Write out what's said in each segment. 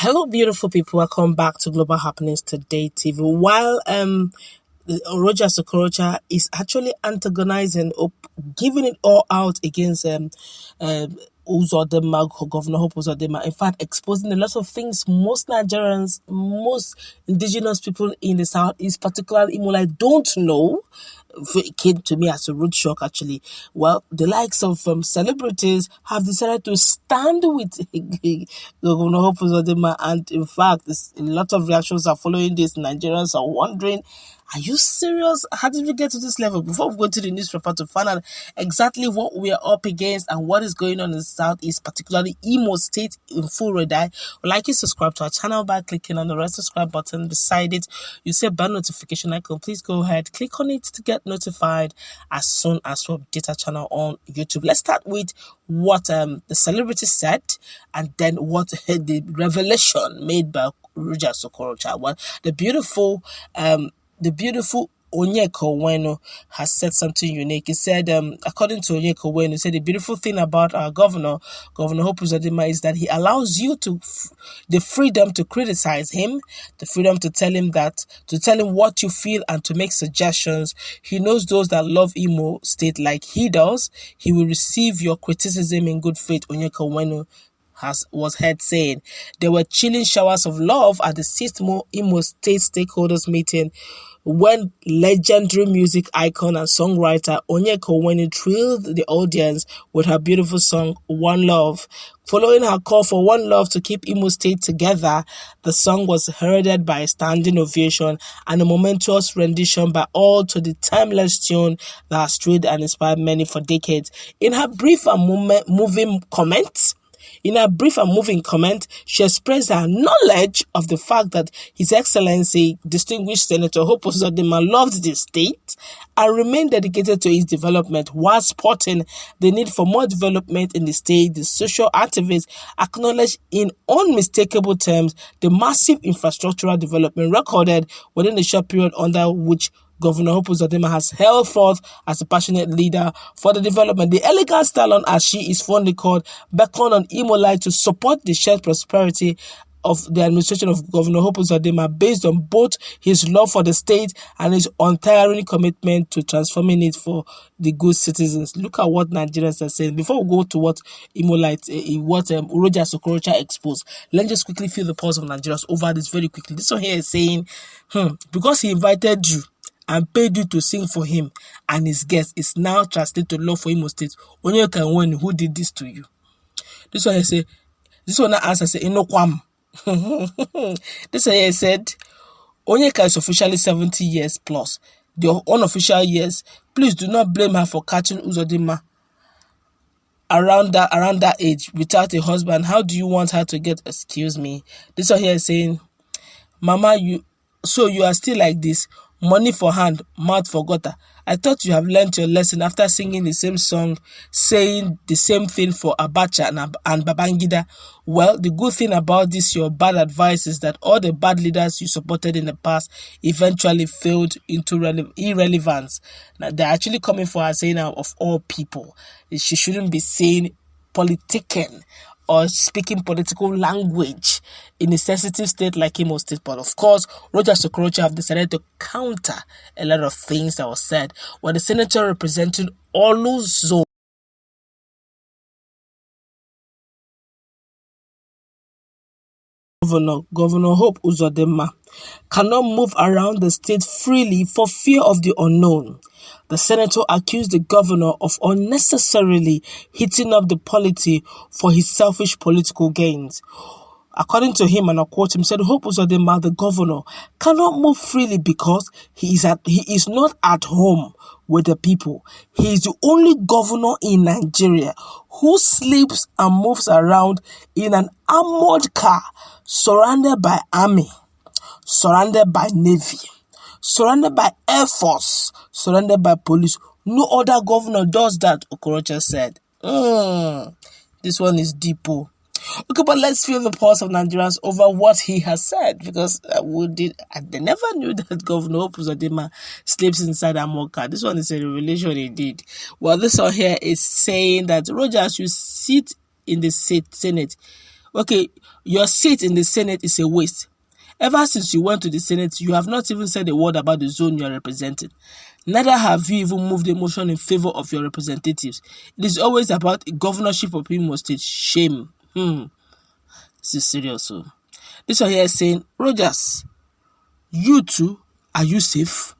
Hello, beautiful people. Welcome back to Global Happenings Today TV. While Rochas Okorocha is actually antagonizing or giving it all out against Uzodinma, Governor Hope Uzodinma. In fact, exposing a lot of things most Nigerians, most indigenous people in the Southeast, particularly Imo, don't know. It came to me as a rude shock, actually. Well, the likes of celebrities have decided to stand with Governor Hope Uzodinma, and in fact, a lot of reactions are following this. Nigerians are wondering, are you serious? How did we get to this level? Before we go to the newspaper to find out exactly what we are up against and what is going on in the Southeast, particularly Imo State in full red eye, I'd like you to subscribe to our channel by clicking on the red subscribe button. Beside it, you see a bell notification icon. Please go ahead, click on it to get notified as soon as we update our channel on YouTube. Let's start with what the celebrity said and then what the revelation made by Rochas Okorocha. Well, the beautiful Onyeka Onwenu has said something unique. He said, according to Onyeka Onwenu, he said the beautiful thing about our Governor Hope Uzodinma, is that he allows you the freedom to criticize him, the freedom to tell him what you feel and to make suggestions. He knows those that love Imo State like he does. He will receive your criticism in good faith, Onyeka Onwenu was heard saying. There were chilling showers of love at the 6th Imo State stakeholders meeting when legendary music icon and songwriter Onyeka Onwenu thrilled the audience with her beautiful song One Love. Following her call for one love to keep Imo State together, the song was heralded by a standing ovation and a momentous rendition by all to the timeless tune that has thrilled and inspired many for decades. In her brief and moving comment, she expressed her knowledge of the fact that His Excellency, distinguished Senator Hope Uzodinma, loved the state and remained dedicated to its development while spotting the need for more development in the state. The social activists acknowledged in unmistakable terms the massive infrastructural development recorded within the short period under which Governor Hope Uzodinma has held forth as a passionate leader for the development. The elegant stallion, as she is fondly called, beckoned on Imo to support the shared prosperity of the administration of Governor Hope Uzodinma based on both his love for the state and his untiring commitment to transforming it for the good citizens. Look at what Nigerians are saying. Before we go to what Rochas Okorocha exposed, let's just quickly feel the pulse of Nigerians over this very quickly. This one here is saying, because he invited you and paid you to sing for him and his guests, is now translated to love for Imo State. Onyeka Onwenu, who did this to you? This one now answer say, Inokwam. This one here said, Onyeka is officially 70 years plus. The unofficial years, please do not blame her for catching Uzodinma around that age without a husband. How do you want her to get? Excuse me. This one here is saying, Mama, you are still like this. Money for hand, mouth for gutter. I thought you have learned your lesson after singing the same song, saying the same thing for Abacha and Babangida. Well, the good thing about this, your bad advice, is that all the bad leaders you supported in the past eventually failed into irrelevance. Now, they're actually coming for her, saying, of all people, she shouldn't be saying politicking or speaking political language in a sensitive state like Imo State. But of course, Rochas Okorocha have decided to counter a lot of things that were said. When the senator representing Oluzo Governor Hope Uzodinma cannot move around the state freely for fear of the unknown. The senator accused the governor of unnecessarily heating up the polity for his selfish political gains. According to him, and I quote him, said Hope Uzodinma, the governor, cannot move freely because he is not at home with the people. He is the only governor in Nigeria who sleeps and moves around in an armored car, surrounded by army, surrounded by navy, surrounded by air force, surrounded by police. No other governor does that, Okorocha said. This one is deep. Okay, but let's feel the pulse of Nigerians over what he has said, because they never knew that Governor Hope Uzodinma sleeps inside a mocha. This one is a revelation indeed. Well, this one here is saying that Rochas, you sit in the Senate. Okay, Your seat in the Senate is a waste. Ever since you went to the Senate, you have not even said a word about the zone you are representing. Neither have you even moved a motion in favor of your representatives. It is always about a governorship of Imo State. Shame. This is serious. So, this one here is saying, Rochas, you too, are you safe?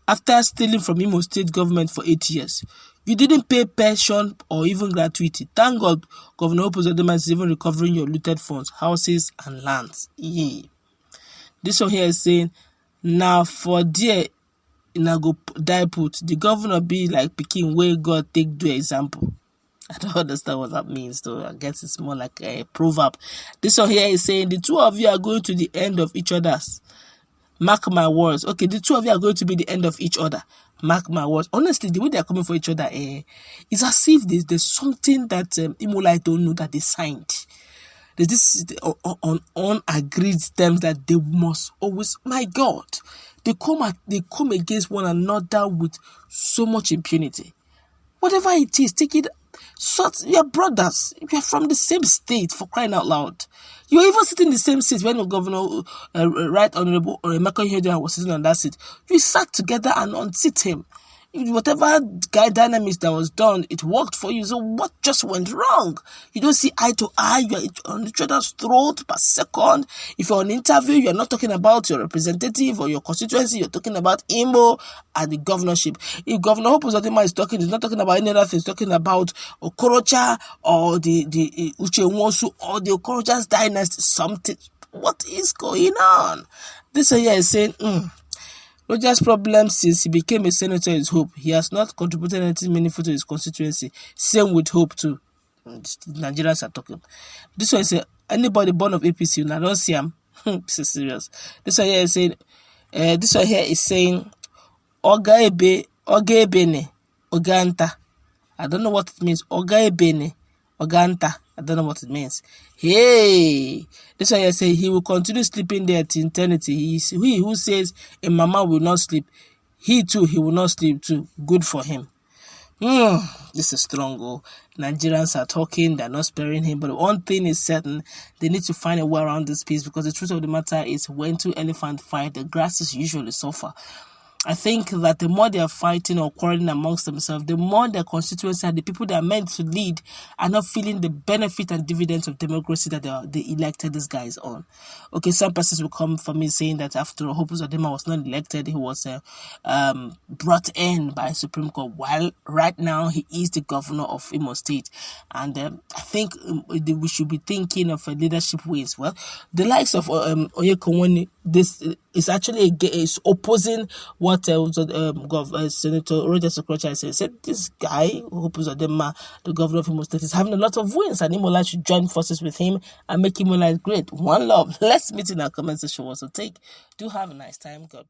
After stealing from Imo State government for 8 years, you didn't pay pension or even gratuity. Thank God, Governor Uzodinma is even recovering your looted funds, houses, and lands. Yeah. This one here is saying, now for dear go die put, the governor be like Peking where God take do example. I don't understand what that means though. I guess it's more like a proverb. This one here is saying, the two of you are going to the end of each other's. Mark my words. Okay, the two of you are going to be the end of each other. Mark my words. Honestly, the way they are coming for each other, it's as if there's something that Imolite don't know that they signed. There's this on unagreed terms that they must always. My God, they come against one another with so much impunity. Whatever it is, take it. You're brothers. You're from the same state, for crying out loud. You're even sitting in the same seat when the governor, Right Honorable Onyeka Onwenu was sitting on that seat. You sat together and unseat him. Whatever dynamics that was done, it worked for you. So what just went wrong? You don't see eye to eye. You're on each other's throat per second. If you're on an interview, you're not talking about your representative or your constituency. You're talking about Imo and the governorship. If Governor Uzodinma is talking, he's not talking about any other thing. He's talking about Okorocha or the Uche Nwosu or the Okorocha's dynasty. Something. What is going on? This here is saying, Rochas' problem since he became a senator is hope. He has not contributed anything meaningful to his constituency. Same with hope too. Nigerians are talking. This one is saying, anybody born of APC, I don't see him. This is serious. This one here is saying, Oga Ebene, Oganta. I don't know what it means. Oga Ebene, Oganta. I don't know what it means. Hey, this one here say he will continue sleeping there to eternity. He who says a mama will not sleep, he too, he will not sleep too. Good for him. This is strong. Oh, Nigerians are talking, they're not sparing him. But one thing is certain, they need to find a way around this piece, because the truth of the matter is, when two elephants fight, the grass is usually suffer. I think that the more they are fighting or quarreling amongst themselves, the more their constituents and the people they are meant to lead are not feeling the benefit and dividends of democracy that they elected these guys on. Okay, some persons will come for me saying that after all, Uzodinma was not elected, he was brought in by Supreme Court, while right now he is the governor of Imo State. And I think we should be thinking of leadership ways. Well, the likes of Onyeka Onwenu, this is actually is opposing what Senator Rochas Okorocha said. This guy, Uzodinma, the governor of Imo State, is having a lot of wins, and Imo should join forces with him and make Imo great. One love. Let's meet in our comment section. Also, do have a nice time. God.